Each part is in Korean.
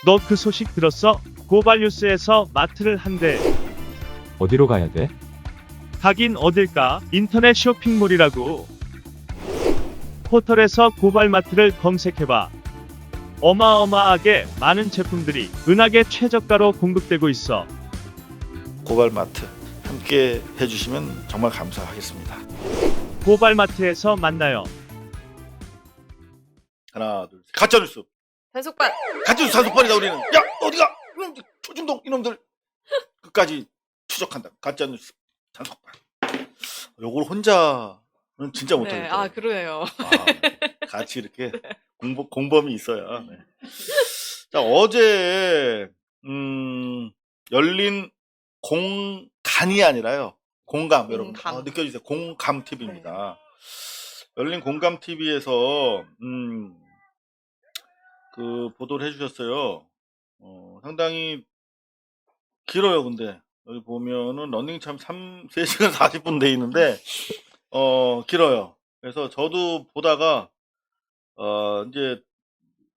너 그 소식 들었어? 고발뉴스에서 마트를 한대. 어디로 가야 돼? 가긴 어딜까? 인터넷 쇼핑몰이라고. 포털에서 고발마트를 검색해봐. 어마어마하게 많은 제품들이 은하계 최저가로 공급되고 있어. 고발마트 함께 해주시면 정말 감사하겠습니다. 고발마트에서 만나요. 하나, 둘, 셋. 가짜뉴스. 단속반. 가짜뉴스 단속반이다 우리는. 야 어디가? 이놈들, 초중동 이놈들 끝까지 추적한다. 가짜뉴스 단속반. 요걸 혼자는 진짜 네, 못하겠다. 아 그러네요. 같이 이렇게 공범이 있어야. 네. 자 어제 열린 공간이 아니라요. 공감 여러분 공감. 느껴주세요. 공감 TV입니다. 열린 공감 TV에서 그 보도를 해주셨어요. 상당히 길어요. 근데 여기 보면은 러닝 참 3시간 40분 돼 있는데 길어요. 그래서 저도 보다가 이제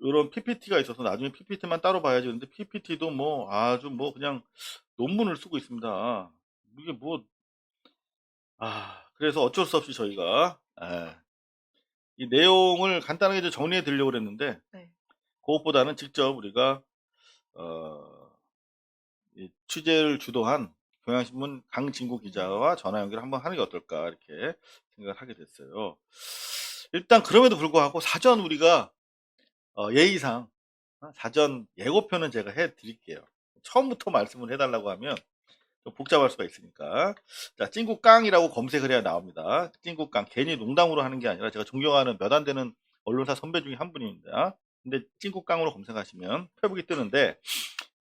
이런 PPT가 있어서 나중에 PPT만 따로 봐야지. 근데 PPT도 뭐 아주 뭐 그냥 논문을 쓰고 있습니다. 이게 뭐 그래서 어쩔 수 없이 저희가 이 내용을 간단하게 좀 정리해 드리려고 그랬는데 네. 그것보다는 직접 우리가 이 취재를 주도한 경향신문 강진구 기자와 전화 연결을 한번 하는 게 어떨까 이렇게 생각을 하게 됐어요. 일단 그럼에도 불구하고 사전 우리가 예의상 사전 예고편은 제가 해 드릴게요. 처음부터 말씀을 해달라고 하면 좀 복잡할 수가 있으니까. 자, 찐국깡이라고 검색을 해야 나옵니다. 찐국깡. 괜히 농담으로 하는 게 아니라 제가 존경하는 몇 안 되는 언론사 선배 중에 한 분입니다. 근데 찐국깡으로 검색하시면 페북이 뜨는데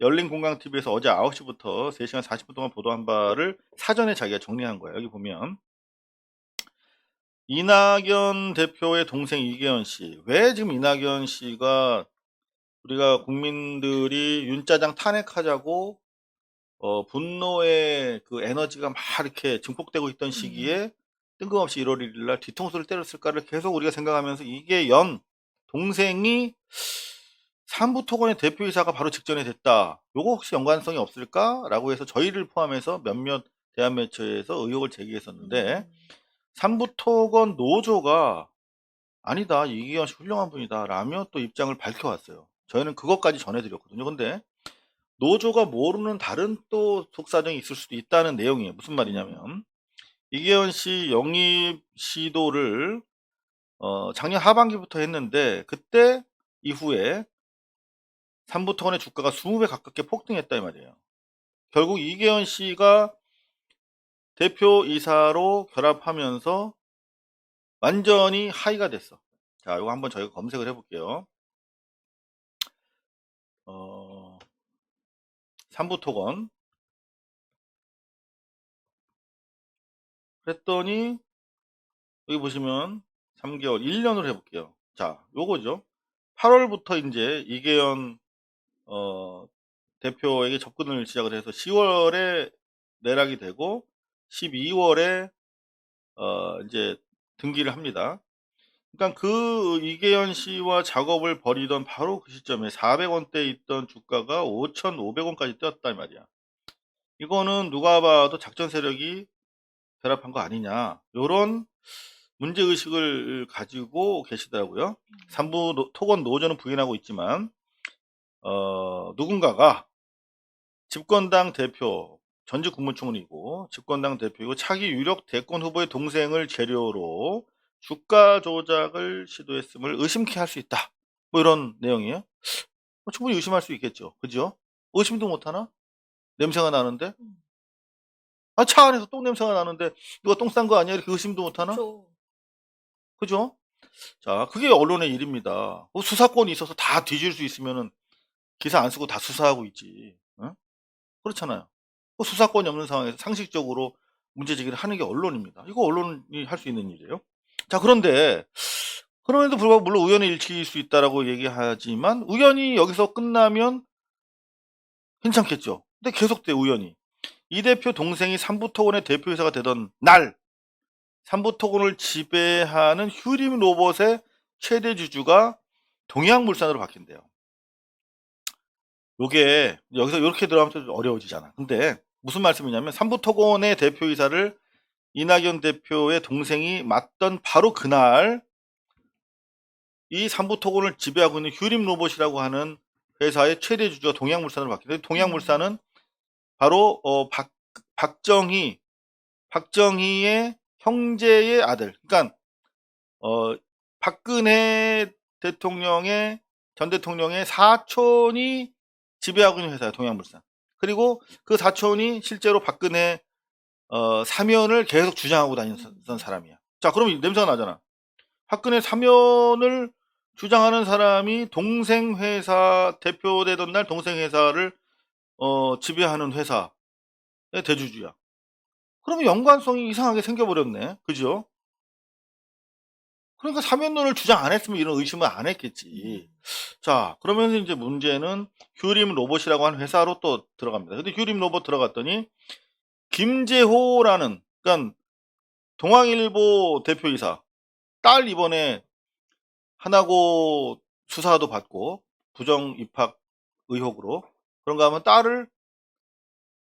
열린공강TV에서 어제 9시부터 3시간 40분 동안 보도한 바를 사전에 자기가 정리한 거예요. 여기 보면 이낙연 대표의 동생 이계현 씨. 왜 지금 이낙연 씨가 우리가 국민들이 윤짜장 탄핵하자고 분노의 그 에너지가 막 이렇게 증폭되고 있던 시기에 뜬금없이 1월 1일 날 뒤통수를 때렸을까를 계속 우리가 생각하면서 이계연 동생이 삼부토건의 대표이사가 바로 직전에 됐다. 요거 혹시 연관성이 없을까라고 해서 저희를 포함해서 몇몇 대한 매체에서 의혹을 제기했었는데 삼부토건 노조가 아니다. 이계현 씨 훌륭한 분이다. 라며 또 입장을 밝혀왔어요. 저희는 그것까지 전해드렸거든요. 근데 노조가 모르는 다른 또 속사정이 있을 수도 있다는 내용이에요. 무슨 말이냐면 이계현 씨 영입 시도를 작년 하반기부터 했는데 그때 이후에 삼부토건의 주가가 20배 가깝게 폭등했다 이 말이에요. 결국 이계현 씨가 대표이사로 결합하면서 완전히 하이가 됐어. 자, 이거 한번 저희가 검색을 해볼게요. 삼부토건 그랬더니 여기 보시면 3개월, 1년으로 해볼게요. 자, 요거죠. 8월부터 이제 이계현 대표에게 접근을 시작을 해서 10월에 내락이 되고 12월에 이제 등기를 합니다. 그러니까 그 이계현 씨와 작업을 벌이던 바로 그 시점에 400원대에 있던 주가가 5,500원까지 뛰었단 말이야. 이거는 누가 봐도 작전 세력이 결합한 거 아니냐. 요런 문제의식을 가지고 계시더라고요. 삼부 토건 노조는 부인하고 있지만 누군가가 집권당 대표, 전직 국무총리이고 집권당 대표이고 차기 유력 대권 후보의 동생을 재료로 주가 조작을 시도했음을 의심케 할 수 있다. 뭐 이런 내용이에요. 충분히 의심할 수 있겠죠. 그죠? 의심도 못하나? 냄새가 나는데? 차 안에서 똥 냄새가 나는데 누가 똥 싼 거 아니야? 이렇게 의심도 못하나? 그렇죠. 그죠? 자, 그게 언론의 일입니다. 뭐 수사권이 있어서 다 뒤질 수 있으면은 기사 안 쓰고 다 수사하고 있지. 어? 그렇잖아요. 뭐 수사권이 없는 상황에서 상식적으로 문제 제기를 하는 게 언론입니다. 이거 언론이 할 수 있는 일이에요. 자, 그런데 그럼에도 불구하고 물론 우연의 일치일 수 있다라고 얘기하지만 우연히 여기서 끝나면 괜찮겠죠. 근데 계속돼 우연히. 이 대표 동생이 삼부토건의 대표이사가 되던 날 삼부토건을 지배하는 휴림 로봇의 최대 주주가 동양물산으로 바뀐대요. 요게 여기서 이렇게 들어가면 좀 어려워지잖아. 근데 무슨 말씀이냐면 삼부토건의 대표이사를 이낙연 대표의 동생이 맡던 바로 그날 이 삼부토건을 지배하고 있는 휴림로봇이라고 하는 회사의 최대 주주가 동양물산으로 바뀌는데 동양물산은 바로 박정희의 형제의 아들. 그러니까 박근혜 전 대통령의 사촌이 지배하고 있는 회사예요. 동양물산. 그리고 그 사촌이 실제로 박근혜 사면을 계속 주장하고 다녔던 사람이야. 자, 그럼 냄새가 나잖아. 박근혜 사면을 주장하는 사람이 동생 회사 대표되던 날 동생 회사를 지배하는 회사의 대주주야. 그러면 연관성이 이상하게 생겨버렸네. 그죠? 그러니까 사면론을 주장 안 했으면 이런 의심을 안 했겠지. 자, 그러면서 이제 문제는 휴림 로봇이라고 하는 회사로 또 들어갑니다. 근데 휴림 로봇 들어갔더니 김재호라는, 그러니까 동아일보 대표이사 딸 이번에 하나고 수사도 받고 부정 입학 의혹으로 그런가 하면 딸을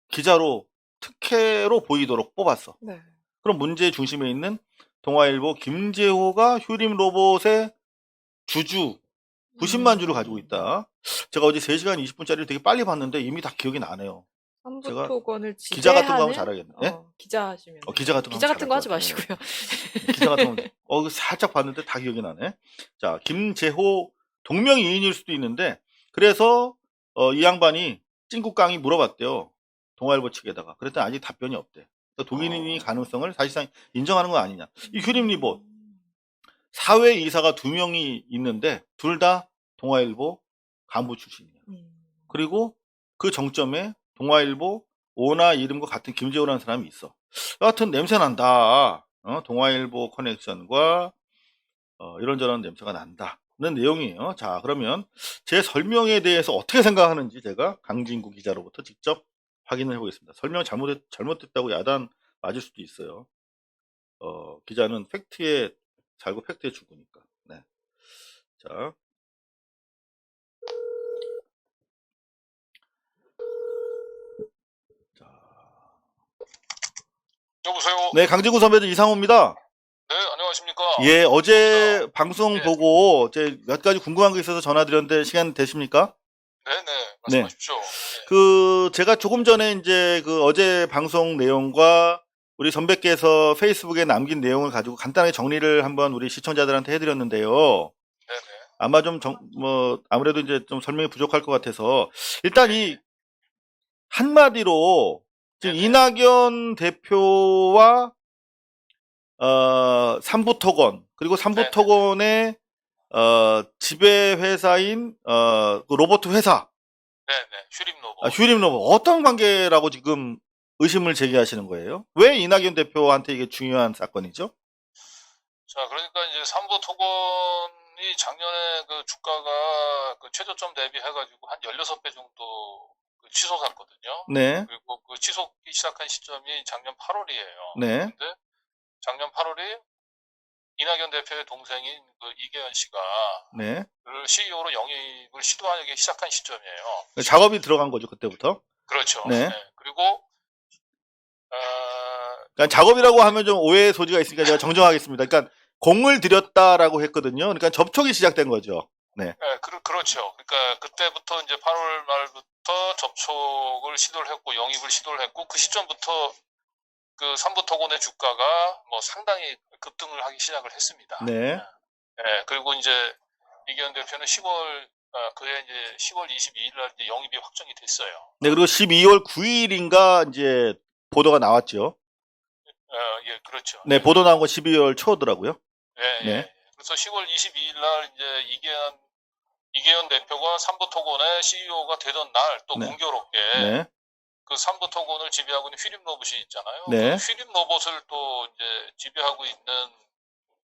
기자로 특혜로 보이도록 뽑았어. 네. 그럼 문제의 중심에 있는 동아일보 김재호가 휴림 로봇의 주주 90만 주를 가지고 있다. 제가 어제 3시간 20분짜리를 되게 빨리 봤는데 이미 다 기억이 나네요. 제가 삼부토건을 기자 같은 거 하면 지배하는 잘하겠네. 예? 기자 하시면 기자 같은 거 기자 하면 같은 거 하지 잘할 것 마시고요. 기자 같은 거 이거 살짝 봤는데 다 기억이 나네. 자, 김재호 동명이인일 수도 있는데 그래서 이 양반이 찐국강이 물어봤대요. 동아일보 측에다가. 그랬더니 아직 답변이 없대. 그러니까 동인이 가능성을 사실상 인정하는 거 아니냐. 이 휴림 리봇 사회 이사가 2명이 있는데 둘 다 동아일보 간부 출신이에요. 그리고 그 정점에 동아일보 오나 이름과 같은 김재호라는 사람이 있어. 여하튼 냄새 난다. 동아일보 커넥션과 이런저런 냄새가 난다는 내용이에요. 자, 그러면 제 설명에 대해서 어떻게 생각하는지 제가 강진구 기자로부터 직접 확인을 해보겠습니다. 설명 잘못됐다고 야단 맞을 수도 있어요. 기자는 팩트에 살고 팩트에 죽으니까. 네. 자. 여보세요? 네, 강진구 선배들 이상호입니다. 네, 안녕하십니까? 예, 어제 방송 네. 보고 제 몇 가지 궁금한 게 있어서 전화드렸는데 시간 되십니까? 네네, 말씀하십시오. 제가 조금 전에 이제 그 어제 방송 내용과 우리 선배께서 페이스북에 남긴 내용을 가지고 간단하게 정리를 한번 우리 시청자들한테 해드렸는데요. 네네. 아마 아무래도 이제 좀 설명이 부족할 것 같아서 일단 이 한마디로 지금 네네. 이낙연 대표와 삼부토건 그리고 삼부토건의 지배 회사인 그 로봇 회사 네네, 휴림로봇. 휴림로봇 어떤 관계라고 지금 의심을 제기하시는 거예요? 왜 이낙연 대표한테 이게 중요한 사건이죠? 자, 그러니까 이제 삼부토건이 작년에 그 주가가 그 최저점 대비해가지고 한 16배 정도 그 치솟았거든요. 네, 그리고 그 치솟기 시작한 시점이 작년 8월이에요. 네, 근데 작년 8월이 이낙연 대표의 동생인 그 이계현 씨가 네. 그 CEO로 영입을 시도하기 시작한 시점이에요. 작업이 들어간 거죠 그때부터. 그렇죠. 네. 그리고 그러니까 작업이라고 하면 좀 오해의 소지가 있으니까 제가 정정하겠습니다. 그러니까 공을 들였다라고 했거든요. 그러니까 접촉이 시작된 거죠. 네, 그렇죠. 그러니까 그때부터 이제 8월 말부터 접촉을 시도를 했고 영입을 시도를 했고 그 시점부터 그 삼부토건의 주가가 뭐 상당히 급등을 하기 시작을 했습니다. 네, 그리고 이제 이기현 대표는 그해 이제 10월 22일 날 이제 영입이 확정이 됐어요. 네. 그리고 12월 9일인가 이제 보도가 나왔죠. 예, 그렇죠. 네, 보도 나온 건 12월 초더라고요. 예. 네. 그래서 10월 22일 날 이제 이계현 대표가 삼부토건의 CEO가 되던 날 또 네. 공교롭게 네, 그 삼부토건을 지배하고 있는 휴림 로봇이 있잖아요. 네. 그 휴림 로봇을 또 이제 지배하고 있는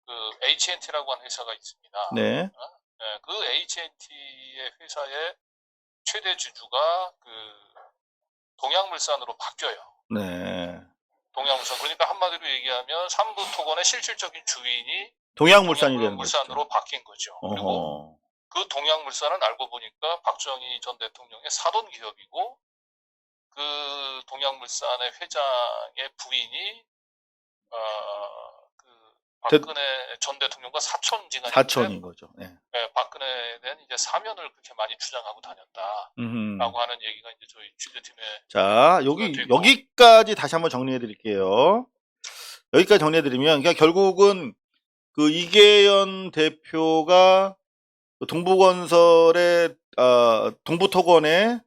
그 H&T라고 하는 회사가 있습니다. 네, 그 H&T의 회사의 최대 주주가 그 동양물산으로 바뀌어요. 네. 동양물산. 그러니까 한마디로 얘기하면 삼부토건의 실질적인 주인이 동양물산이 되는 거죠. 동양물산으로 바뀐 거죠. 그리고 어허. 그 동양물산은 알고 보니까 박정희 전 대통령의 사돈 기업이고 그 동양물산의 회장의 부인이 그 박근혜 전 대통령과 사촌지간인데 사촌인 거죠. 네. 박근혜에 대한 이제 사면을 그렇게 많이 주장하고 다녔다라고 하는 얘기가 이제 저희 취재팀에 자, 여기까지 다시 한번 정리해 드릴게요. 여기까지 정리해 드리면, 그러니까 결국은 그 이계연 대표가 동부건설의, 동부토건의,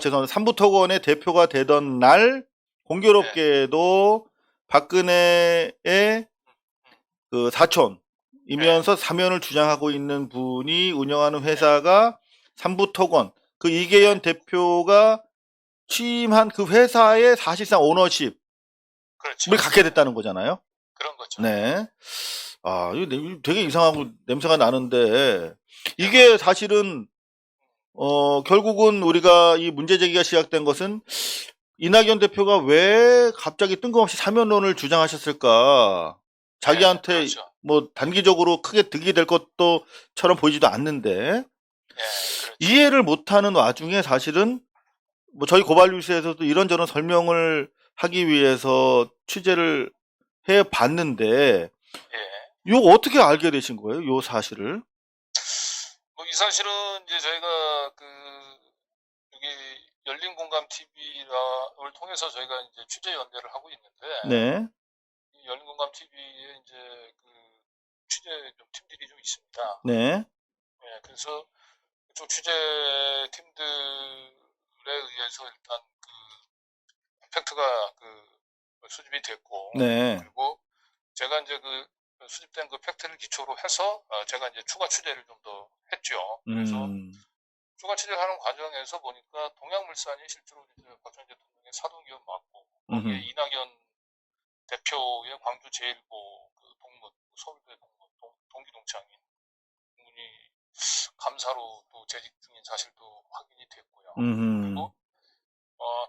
죄송합니다. 삼부토건의 대표가 되던 날, 공교롭게도 박근혜의 그 사촌이면서 사면을 주장하고 있는 분이 운영하는 회사가 삼부토건, 그 이계연 대표가 취임한 그 회사의 사실상 오너십을 그렇죠. 갖게 됐다는 거잖아요. 그런 거죠. 네. 이거 되게 이상하고 냄새가 나는데, 이게 사실은, 결국은 우리가 이 문제 제기가 시작된 것은 이낙연 대표가 왜 갑자기 뜬금없이 사면론을 주장하셨을까? 자기한테 그렇죠. 뭐 단기적으로 크게 득이 될 것도처럼 보이지도 않는데, 그렇죠. 이해를 못하는 와중에 사실은 뭐 저희 고발뉴스에서도 이런저런 설명을 하기 위해서 취재를 해 봤는데, 이거 어떻게 알게 되신 거예요? 요 사실을? 뭐 이 사실은 이제 저희가 그 여기 열린 공감 TV를 통해서 저희가 이제 취재 연대를 하고 있는데, 네. 이 열린 공감 TV에 이제 그 취재 좀 팀들이 좀 있습니다. 네. 그래서 그쪽 취재 팀들에 의해서 일단 그 팩트가 그 수집이 됐고, 네. 그리고 제가 이제 그 수집된 그 팩트를 기초로 해서 제가 이제 추가 취재를 좀 더 했죠. 그래서 추가 취재를 하는 과정에서 보니까 동양물산이 실제로 이제 박정희 대통령의 사돈기업 맞고, 거기에 이낙연 대표의 광주 제일고 그 동문, 서울대 동문, 동기동창인 분이 감사로 또 재직 중인 사실도 확인이 됐고요. 그리고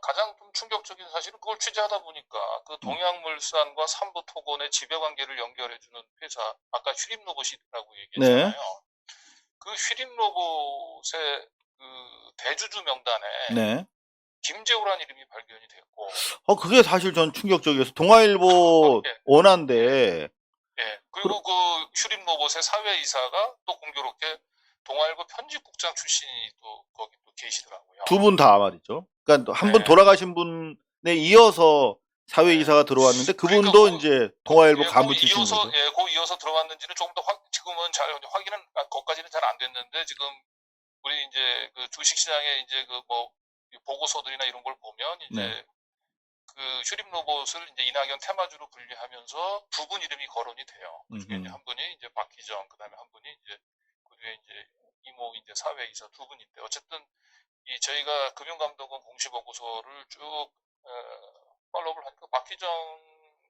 가장 좀 충격적인 사실은 그걸 취재하다 보니까 그 동양물산과 삼부토건의 지배관계를 연결해주는 회사, 아까 휘림로봇이라고 얘기했잖아요. 네. 그 휘림로봇의 그 대주주 명단에 네. 김재호라는 이름이 발견이 됐고, 그게 사실 전 충격적이어서 동아일보 원화인데, 그리고 그 휘림로봇의 사회이사가 또 공교롭게 동아일보 편집국장 출신이 또 거기 또 계시더라고요. 두 분 다 말이죠. 그러니까 한 분 돌아가신 분에 이어서 사회이사가 들어왔는데, 그분도 그러니까 이제 동아일보 간부 출신이죠. 이어서 들어왔는지는 조금 더 지금은 잘 확인은 거기까지는 잘 안 됐는데, 지금 우리 이제 그 주식시장에 이제 그 뭐 보고서들이나 이런 걸 보면 이제 그 휘림로봇을 이제 이낙연 테마주로 분류하면서 두 분 이름이 거론이 돼요. 그중에 이제 한 분이 이제 박희정, 그다음에 한 분이 이제 그 뒤에 이제 이모 이제 사회이사 두 분인데, 어쨌든 이 저희가 금융감독원 공시보고서를 쭉 팔로우를 하니까 박희정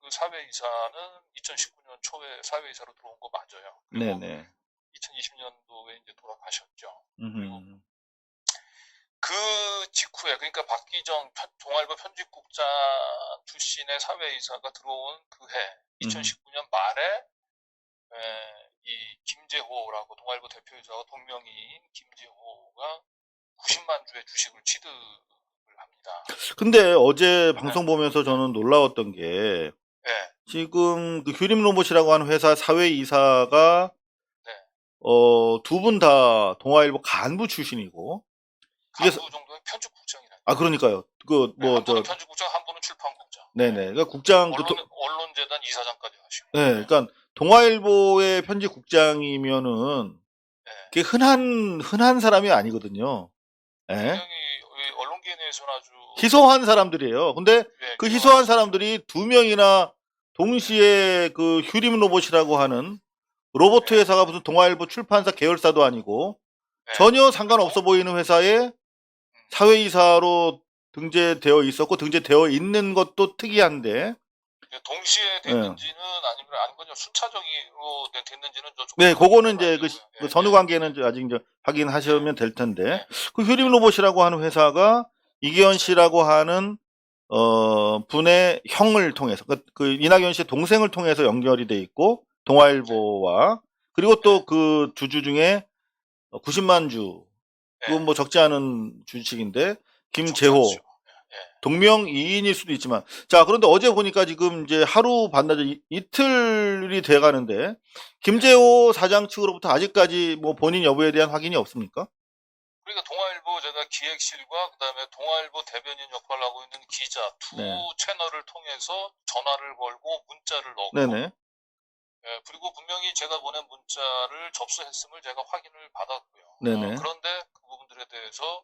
그 사회이사는 2019년 초에 사회이사로 들어온 거 맞아요. 네네. 2020년도에 이제 돌아가셨죠. 음. 그 직후에, 그러니까 박기정 동아일보 편집국장 출신의 사회이사가 들어온 그 해 2019년 말에 이 김재호라고 동아일보 대표이사가 동명이인 김재호가 90만 주의 주식을 취득을 합니다. 근데 어제 방송 보면서 저는 놀라웠던 게, 지금 그 휴림로봇이라고 하는 회사 사회이사가 두 분 다 동아일보 간부 출신이고, 간부 정도의 편집국장이라니. 그러니까요. 그 뭐 한 분은 편집국장, 한 분은 출판국장. 네네. 그러니까 국장 언론재단 이사장까지 하시고. 네, 그러니까 동아일보의 편집국장이면은 그게 흔한 사람이 아니거든요. 굉장히 언론계 내에서는 아주 희소한 사람들이에요. 근데 그 희소한 사람들이 두 명이나 동시에 그 휴림로봇이라고 하는 로봇 회사가 무슨 동아일보 출판사 계열사도 아니고 전혀 상관없어 보이는 회사에 사회이사로 등재되어 있었고, 등재되어 있는 것도 특이한데, 동시에 됐는지는 아닌 건요. 순차적으로 됐는지는 좀 네, 그거는 이제 그 선후 관계는 아직 이제 확인하시면 될 텐데, 그 휴림로봇이라고 하는 회사가 이계현 씨라고 하는 분의 형을 통해서, 그 이낙연 씨의 동생을 통해서 연결이 돼 있고, 동아일보와, 그리고 또 그 주주 중에 90만 주. 그건 예, 뭐 적지 않은 주식인데 적지 김재호 않죠. 예. 동명이인일 수도 있지만 자 그런데 어제 보니까 지금 이제 하루 반나절 이틀이 돼 가는데 김재호 사장 측으로부터 아직까지 뭐 본인 여부에 대한 확인이 없습니까? 그러니까 동아일보 제가 기획실과 그다음에 동아일보 대변인 역할을 하고 있는 기자 두 네. 채널을 통해서 전화를 걸고 문자를 넣고 네네. 예, 그리고 분명히 제가 보낸 문자를 접수했음을 제가 확인을 받았고요. 네네. 그런데 그 부분들에 대해서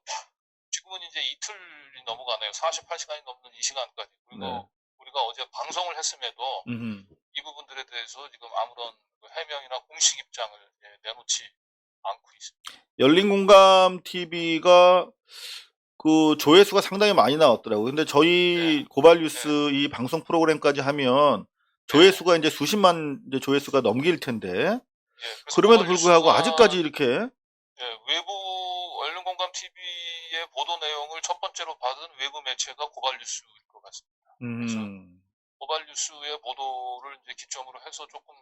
지금은 이제 이틀이 넘어가네요. 48시간이 넘는 이 시간까지. 그리고 네. 우리가 어제 방송을 했음에도 음흠. 이 부분들에 대해서 지금 아무런 그 해명이나 공식 입장을 내놓지 않고 있습니다. 열린공감 TV가 그 조회수가 상당히 많이 나왔더라고요. 근데 저희 네. 고발뉴스 이 방송 프로그램까지 하면 조회수가 이제 수십만 이제 조회수가 넘길 텐데 예, 그래서 그럼에도 불구하고 고발뉴스가 아직까지 이렇게 외부 언론공감 TV의 보도 내용을 첫 번째로 받은 외부 매체가 고발뉴스일 것 같습니다. 그래서 고발뉴스의 보도를 이제 기점으로 해서 조금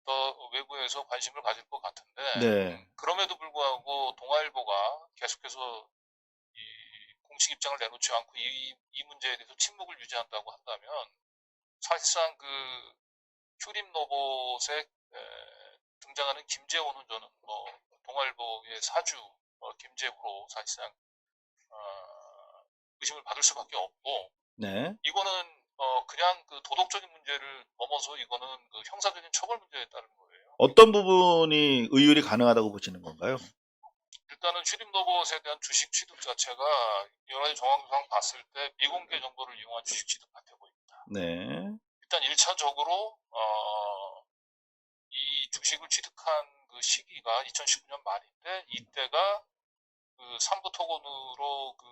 더 외부에서 관심을 가질 것 같은데 네. 그럼에도 불구하고 동아일보가 계속해서 이 공식 입장을 내놓지 않고 이 문제에 대해서 침묵을 유지한다고 한다면 사실상 그 휴림 로봇에 등장하는 김재호는 저는 뭐 동아일보의 사주 김재호로 사실상 의심을 받을 수밖에 없고 네. 이거는 그냥 그 도덕적인 문제를 넘어서 이거는 그 형사적인 처벌 문제에 따른 거예요. 어떤 부분이 의율이 가능하다고 보시는 건가요? 일단은 휴림 로봇에 대한 주식 취득 자체가 여러 가지 정황상 봤을 때 미공개 정보를 이용한 주식 취득 같아 보입니다. 네. 일단 1차적으로 이 주식을 취득한 그 시기가 2019년 말인데 이때가 그 삼부 토건으로 그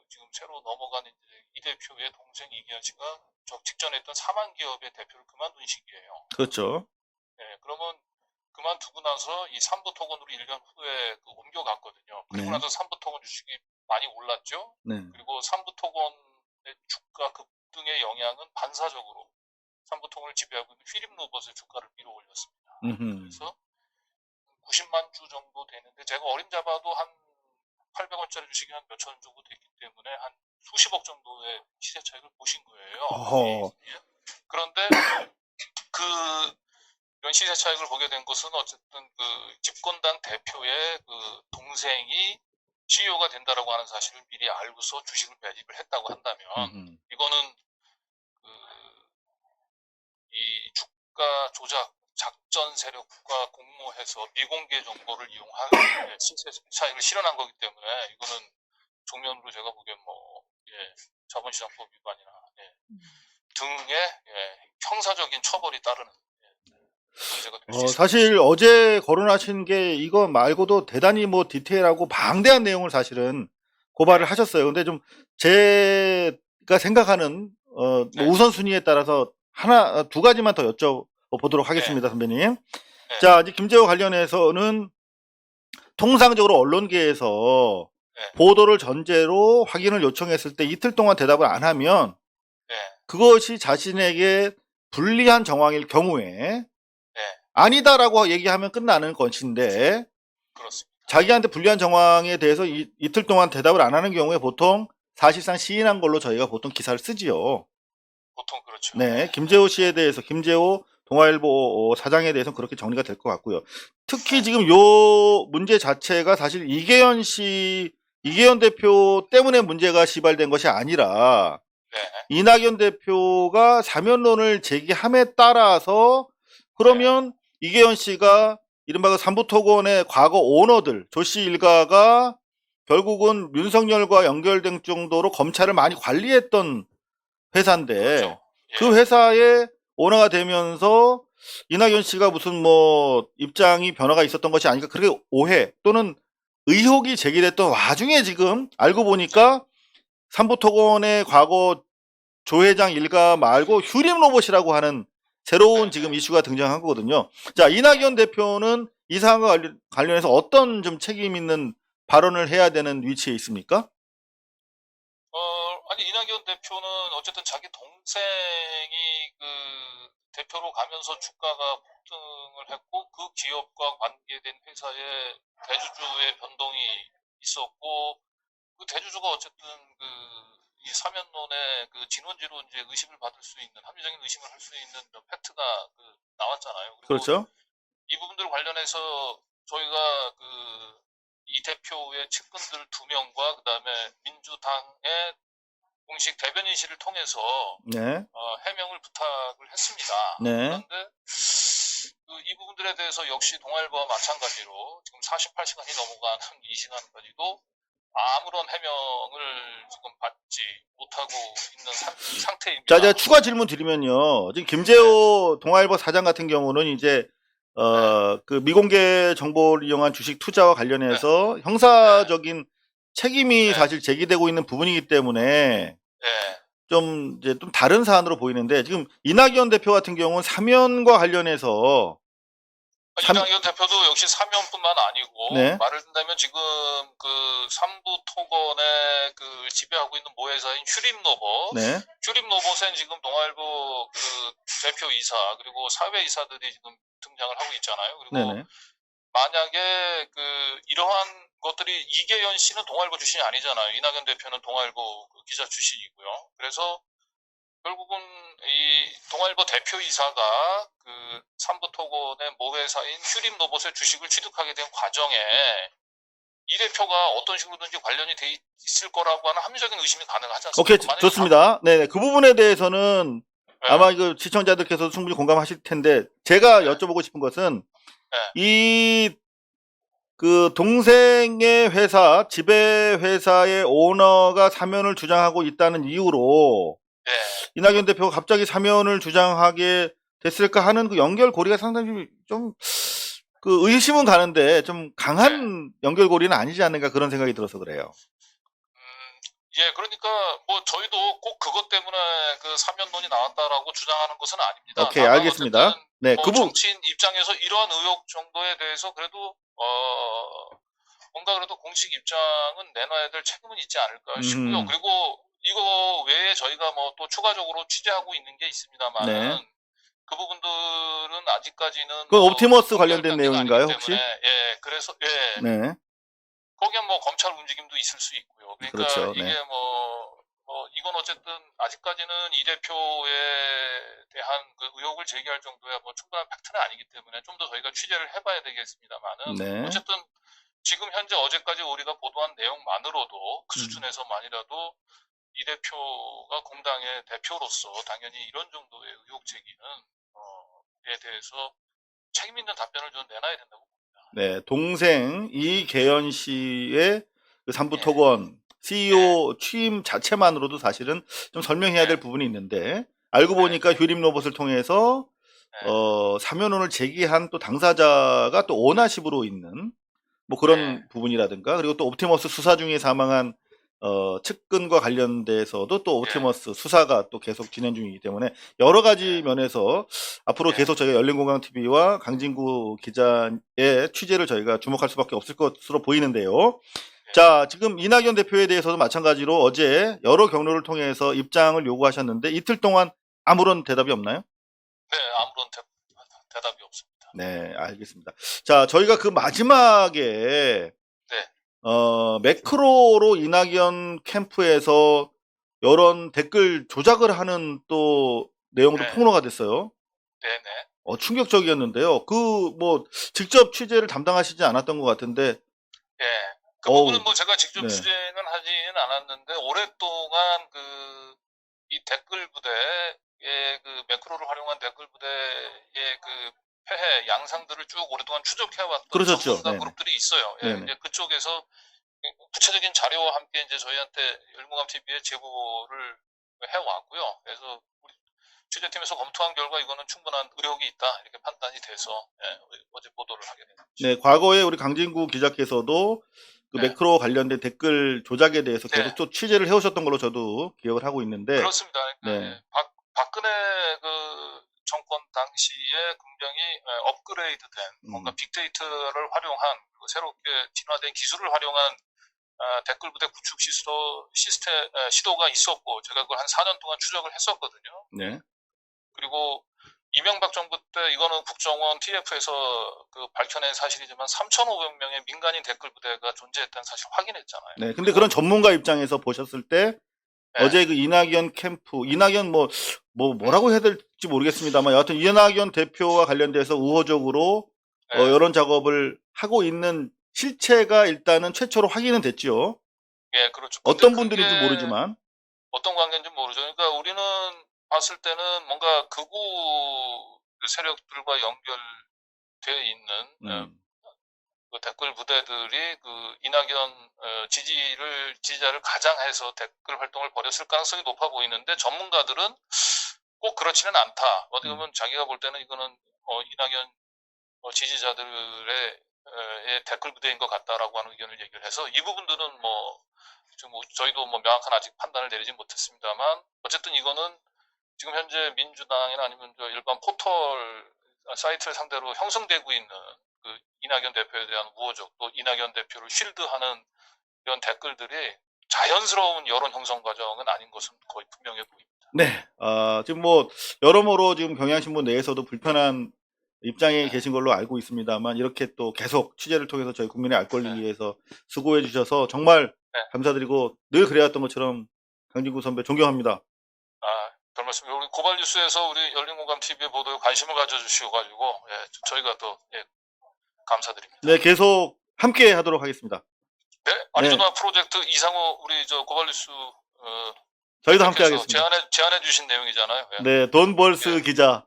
지금 새로 넘어간 이제 이 대표의 동생 이기현 씨가 직전에 했던 사만 기업의 대표를 그만둔 시기예요. 그렇죠. 네, 그러면 그만두고 나서 이 삼부 토건으로 1년 후에 그 옮겨갔거든요. 그리고 네. 나서 삼부 토건 주식이 많이 올랐죠. 네. 그리고 삼부 토건의 주가 급등의 영향은 반사적으로 삼부 토건을 지배하고 있는 휘림 로봇의 주가를 밀어올렸습니다. 그래서 90만 주 정도 되는데 제가 어림잡아도 한 800원짜리 주식이 한 몇천 원 정도 됐기 때문에 한 수십억 정도의 시세 차익을 보신 거예요. 어허. 그런데 그 이런 시세 차익을 보게 된 것은 어쨌든 그 집권당 대표의 그 동생이 CEO가 된다라고 하는 사실을 미리 알고서 주식을 매집을 했다고 한다면 이거는 이 주가 조작 작전 세력과 공모해서 미공개 정보를 이용한 시세 차익을 실현한 거기 때문에 이거는 정면으로 제가 보기엔 뭐 자본시장법 위반이나 등의 형사적인 처벌이 따르는 문제가 될 수 있습니다. 사실 어제 거론하신 게 이거 말고도 대단히 뭐 디테일하고 방대한 내용을 사실은 고발을 하셨어요. 근데 좀 제가 생각하는 뭐 우선순위에 따라서 두 가지만 더 여쭤보도록 하겠습니다, 선배님. 자, 이제 김재호 관련해서는 통상적으로 언론계에서 보도를 전제로 확인을 요청했을 때 이틀 동안 대답을 안 하면 그것이 자신에게 불리한 정황일 경우에 아니다라고 얘기하면 끝나는 것인데 그렇습니다. 자기한테 불리한 정황에 대해서 이틀 동안 대답을 안 하는 경우에 보통 사실상 시인한 걸로 저희가 보통 기사를 쓰지요. 보통 그렇죠. 네, 김재호 씨에 대해서 김재호 동아일보 사장에 대해서는 그렇게 정리가 될 것 같고요. 특히 지금 요 문제 자체가 사실 이계현 대표 때문에 문제가 시발된 것이 아니라 이낙연 대표가 사면론을 제기함에 따라서 그러면 이계현 씨가 이른바 그 삼부토건의 과거 오너들 조씨 일가가 결국은 윤석열과 연결된 정도로 검찰을 많이 관리했던 회사인데 그렇죠. 그 회사의 오너가 되면서 이낙연 씨가 무슨 뭐 입장이 변화가 있었던 것이 아니까 그렇게 오해 또는 의혹이 제기됐던 와중에 지금 알고 보니까 삼부토건의 과거 조 회장 일가 말고 휴림 로봇이라고 하는 새로운 지금 이슈가 등장한 거거든요. 자, 이낙연 대표는 이 사안과 관련해서 어떤 좀 책임 있는 발언을 해야 되는 위치에 있습니까? 아니 이낙연 대표는 어쨌든 자기 동생이 그 대표로 가면서 주가가 폭등을 했고 그 기업과 관계된 회사의 대주주의 변동이 있었고 그 대주주가 어쨌든 이 사면론의 그 진원지로 이제 의심을 받을 수 있는 합리적인 의심을 할 수 있는 팩트가 나왔잖아요. 그리고 그렇죠. 이 부분들 관련해서 저희가 이 대표의 측근들 2명과 그다음에 민주당의 공식 대변인실을 통해서 네. 해명을 부탁을 했습니다. 네. 그런데 이 부분들에 대해서 역시 동아일보와 마찬가지로 지금 48시간이 넘어가는 이 시간까지도 아무런 해명을 지금 받지 못하고 있는 상태입니다. 자, 제가 추가 질문 드리면요. 지금 김재호 동아일보 사장 같은 경우는 이제 그 미공개 정보를 이용한 주식 투자와 관련해서 형사적인 책임이 사실 제기되고 있는 부분이기 때문에 좀 이제 좀 다른 사안으로 보이는데 지금 이낙연 대표 같은 경우는 사면과 관련해서 이낙연 대표도 역시 사면뿐만 아니고 네. 말을 듣자면 지금 삼부 토건에 지배하고 있는 모회사인 휴림로봇, 네. 휴림로봇엔 지금 동아일보 대표이사 그리고 사회이사들이 지금 등장을 하고 있잖아요. 그리고 네네. 만약에 이러한 것들이 이계연 씨는 동아일보 출신이 아니잖아요. 이낙연 대표는 동아일보 기자 출신이고요. 그래서 결국은 이 동아일보 대표이사가 삼부토건의 모회사인 휴림로봇의 주식을 취득하게 된 과정에 이 대표가 어떤 식으로든지 관련이 돼 있을 거라고 하는 합리적인 의심이 가능하지 않습니까? 오케이, 좋습니다. 네, 그 부분에 대해서는 아마 이거 시청자들께서 충분히 공감하실 텐데 제가 여쭤보고 싶은 것은 그 동생의 회사, 지배 회사의 오너가 사면을 주장하고 있다는 이유로 이낙연 대표가 갑자기 사면을 주장하게 됐을까 하는 그 연결고리가 상당히 좀 의심은 가는데 좀 강한 연결고리는 아니지 않는가 그런 생각이 들어서 그래요. 예, 그러니까 뭐 저희도 꼭 그것 때문에 사면론이 나왔다라고 주장하는 것은 아닙니다. 오케이, 알겠습니다. 네, 뭐 정치인 입장에서 이러한 의혹 정도에 대해서 그래도 뭔가 그래도 공식 입장은 내놔야 될 책임은 있지 않을까 싶고요. 그리고 이거 외에 저희가 뭐 또 추가적으로 취재하고 있는 게 있습니다만은 그 부분들은 아직까지는 그 옵티머스 관련된 내용인가요, 혹시? 예, 그래서 네. 거기에 뭐 검찰 움직임도 있을 수 있고요. 그러니까 그렇죠. 이게 네. 이건 어쨌든 아직까지는 이 대표에 대한 의혹을 제기할 정도의 뭐 충분한 팩트는 아니기 때문에 좀 더 저희가 취재를 해봐야 되겠습니다만은 네. 어쨌든 지금 현재 어제까지 우리가 보도한 내용만으로도 그 수준에서만이라도 이 대표가 공당의 대표로서 당연히 이런 정도의 의혹 제기는 에 대해서 책임 있는 답변을 좀 내놔야 된다고 봅니다. 네, 동생 이계연 씨의 그 삼부토건 CEO 취임 자체만으로도 사실은 좀 설명해야 될 부분이 있는데 알고 보니까 휴림로봇을 통해서 사면론을 제기한 또 당사자가 또 오너십으로 있는 뭐 그런 부분이라든가 그리고 또 옵티머스 수사 중에 사망한 측근과 관련돼서도 또 옵티머스 수사가 또 계속 진행 중이기 때문에 여러 가지 면에서 앞으로 계속 저희가 열린공감TV와 강진구 기자의 취재를 저희가 주목할 수밖에 없을 것으로 보이는데요. 자, 지금 이낙연 대표에 대해서도 마찬가지로 어제 여러 경로를 통해서 입장을 요구하셨는데 이틀 동안 아무런 대답이 없나요? 네, 아무런 대답이 없습니다. 네, 알겠습니다. 자, 저희가 그 마지막에 매크로로 이낙연 캠프에서 여론 댓글 조작을 하는 또 내용도 폭로가 됐어요. 네네. 충격적이었는데요. 뭐 직접 취재를 담당하시지 않았던 것 같은데. 그 부분은 뭐 제가 직접 취재는 하지는 않았는데 오랫동안 이 댓글 부대의 매크로를 활용한 댓글 부대의 폐해 양상들을 쭉 오랫동안 추적해왔던 전문가 그룹들이 있어요. 이제 그쪽에서 구체적인 자료와 함께 이제 저희한테 열린공감TV에 제보를 해왔고요. 그래서 우리 취재팀에서 검토한 결과 이거는 충분한 의혹이 있다 이렇게 판단이 돼서 어제 보도를 하게 됐습니다. 네, 과거에 우리 강진구 기자께서도 그 매크로 관련된 댓글 조작에 대해서 계속 또 취재를 해오셨던 걸로 저도 기억을 하고 있는데. 그렇습니다. 박근혜 정권 당시에 굉장히 업그레이드된 뭔가 빅데이터를 활용한 새롭게 진화된 기술을 활용한 댓글 부대 구축 시도가 있었고 제가 그걸 한 4년 동안 추적을 했었거든요. 네. 그리고 이명박 정부 때 이거는 국정원 TF에서 그 밝혀낸 사실이지만 3,500명의 민간인 댓글 부대가 존재했다는 사실 확인했잖아요. 네. 근데 그런 전문가 입장에서 보셨을 때 네. 어제 그 이낙연 캠프, 이낙연 뭐라고 해야 될지 모르겠습니다.만 여하튼 이낙연 대표와 관련돼서 우호적으로 네. 여론 작업을 하고 있는 실체가 일단은 최초로 확인은 됐지요. 예, 그렇죠. 어떤 근데 분들인지 그게 모르지만. 어떤 관계인지 모르죠. 그러니까 우리는 봤을 때는 뭔가 극우 세력들과 연결되어 있는 그 댓글 부대들이 그 이낙연 지지자를 가장해서 댓글 활동을 벌였을 가능성이 높아 보이는데 전문가들은 꼭 그렇지는 않다. 어떻게 보면 자기가 볼 때는 이거는 이낙연 지지자들의 댓글 부대인 것 같다라고 하는 의견을 얘기를 해서 이 부분들은 지금 저희도 명확한 아직 판단을 내리지 못했습니다만 어쨌든 이거는 지금 현재 민주당이나 아니면 일반 포털 사이트를 상대로 형성되고 있는 그 이낙연 대표에 대한 우호적 또 이낙연 대표를 쉴드하는 이런 댓글들이 자연스러운 여론 형성 과정은 아닌 것은 거의 분명해 보입니다. 네. 지금 여러모로 지금 경향신문 내에서도 불편한 입장에 계신 걸로 알고 있습니다만 이렇게 또 계속 취재를 통해서 저희 국민의 알 권리 위해서 수고해 주셔서 정말 감사드리고 늘 그래왔던 것처럼 강진구 선배 존경합니다. 별 말씀. 우리 고발 뉴스에서 우리 열린공감 TV의 보도에 관심을 가져주셔가지고 저희가 또 감사드립니다. 네, 계속 함께 하도록 하겠습니다. 네, 아리조나 프로젝트 이상호 우리 고발 뉴스 저희도 함께 하겠습니다. 제안해 주신 내용이잖아요. 네, 돈벌스 기자.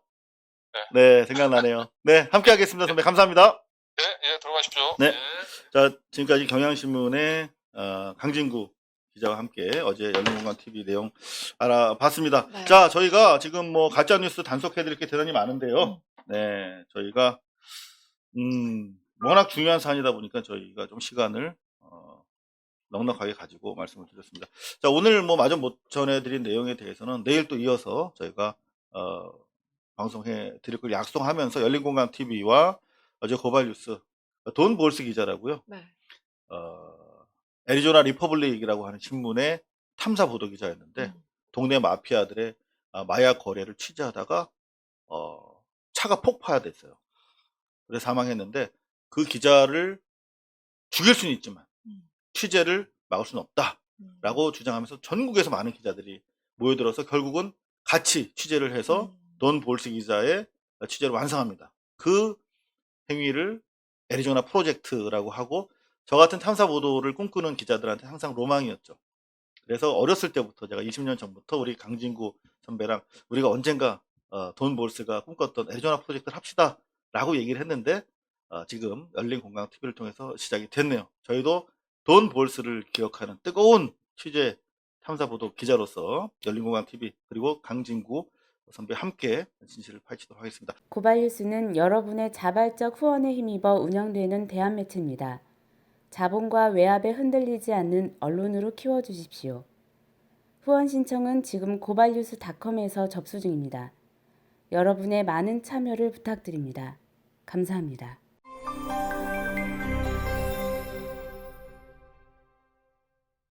네, 생각나네요. 네, 함께 하겠습니다, 선배. 감사합니다. 네, 들어가십시오. 네. 자, 지금까지 경향신문의 강진구 기자와 함께 어제 열린공감 TV 내용 알아봤습니다. 네. 자, 저희가 지금 가짜뉴스 단속해드릴 게 대단히 많은데요. 네, 저희가, 워낙 중요한 사안이다 보니까 저희가 좀 시간을, 넉넉하게 가지고 말씀을 드렸습니다. 자, 오늘 마저 못 전해드린 내용에 대해서는 내일 또 이어서 저희가, 방송해 드릴 걸 약속하면서 열린공감 TV와 어제 고발뉴스 돈볼스 기자라고요. 네. 애리조나 리퍼블릭이라고 하는 신문의 탐사 보도 기자였는데 동네 마피아들의 마약 거래를 취재하다가 차가 폭파됐어요. 그래서 사망했는데 그 기자를 죽일 수는 있지만 취재를 막을 수는 없다라고 주장하면서 전국에서 많은 기자들이 모여들어서 결국은 같이 취재를 해서 돈 볼스 기자의 취재를 완성합니다. 그 행위를 애리조나 프로젝트라고 하고 저 같은 탐사 보도를 꿈꾸는 기자들한테 항상 로망이었죠. 그래서 어렸을 때부터 제가 20년 전부터 우리 강진구 선배랑 우리가 언젠가 돈 볼스가 꿈꿨던 애리조나 프로젝트를 합시다 라고 얘기를 했는데 지금 열린공감 TV를 통해서 시작이 됐네요. 저희도 돈 볼스를 기억하는 뜨거운 취재 탐사보도 기자로서 열린공감 TV 그리고 강진구 선배와 함께 진실을 파헤치도록 하겠습니다. 고발뉴스는 여러분의 자발적 후원에 힘입어 운영되는 대한매체입니다. 자본과 외압에 흔들리지 않는 언론으로 키워주십시오. 후원 신청은 지금 고발뉴스닷컴에서 접수 중입니다. 여러분의 많은 참여를 부탁드립니다. 감사합니다.